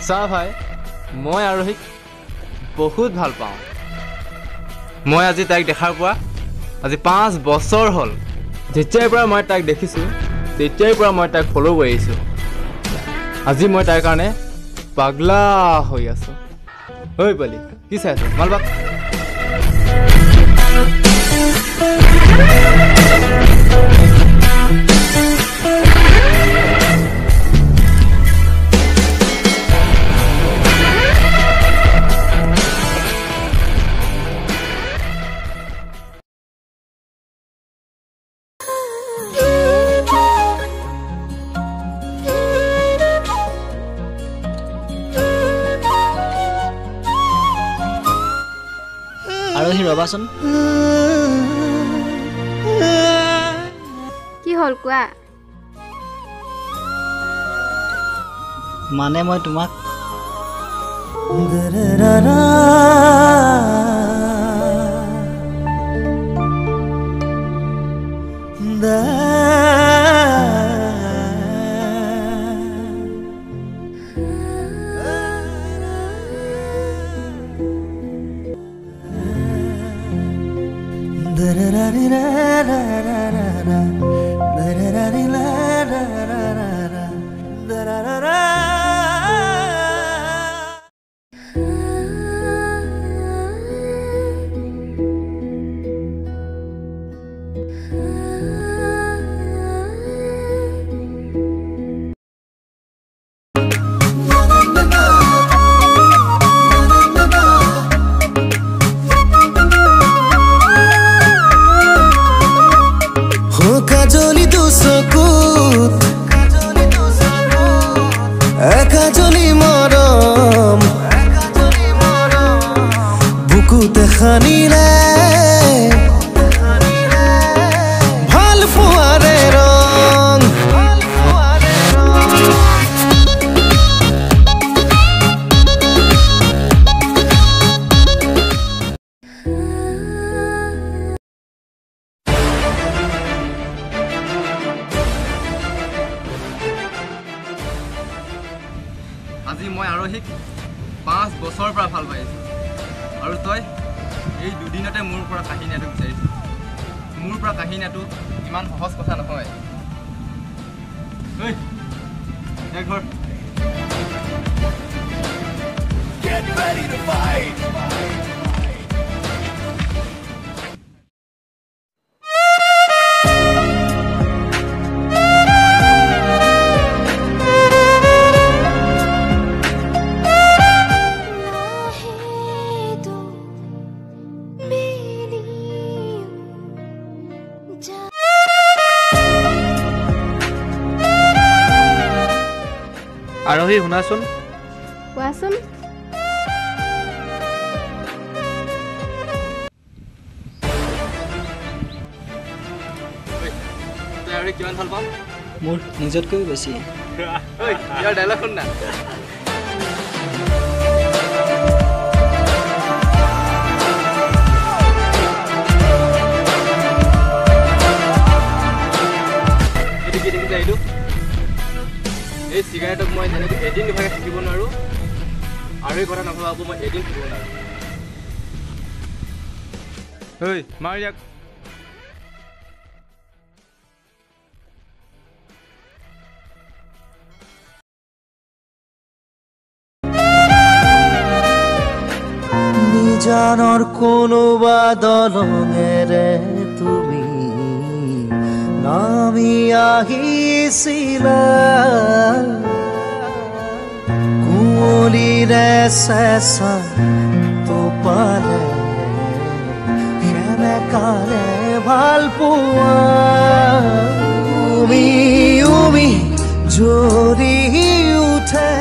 চাহ ভাই মই আৰোহীক বহুত ভাল পাওঁ মই আজি তাইক দেখাৰ পৰা আজি 5 বছৰ হ'ল যেতিয়াৰ পৰা মই তাইক দেখিছোঁ তেতিয়াৰ পৰা মই তাইক ফলো কৰি আহিছোঁ আজি মই তাইৰ কাৰণে পাগলা হৈ আছোঁ ঐ বলি কি চাই আছ মালবা আৰোহী ৰবাচোন কি হল কোৱা মানে মই তোমাক একাজলি মৰম বুকুতে খানিলে ভাল ফুৱাৰে ৰং আজি মই আৰোহীক 5 বছৰৰ পৰা ভাল পাইছোঁ আৰু তই এই দুদিনতে মোৰ পৰা কাহিনীটো বিচাৰিছ মোৰ পৰা কাহিনীটো ইমান সহজ কথা নহয় ঐ এক ঘৰ Get ready to fight আৰোহী শুনাচোন কোৱাচোন তই আৰু কিমান ভাল পাওঁ মোৰ নিজতকৈ বেছি ঐ ইয়াৰ ডায়লগ শুন না এইটো কি দেখিছা এইটো এই চিগাৰেটক মই যেনেকৈ এদিন দুভাগে থাকিব নোৱাৰোঁ আৰু এই কথা নভাবো মই এদিন থাকিব নোৱাৰোঁ ঐ মাৰ ইয়াক নিজানৰ কোনোবা দলঙেৰে তুমি নামি আহিছিলা কুঁৱলীৰে চেঁচা টোপালে সেনেকাৰে ভাল পোৱা উমি উমি জ্বলি উঠে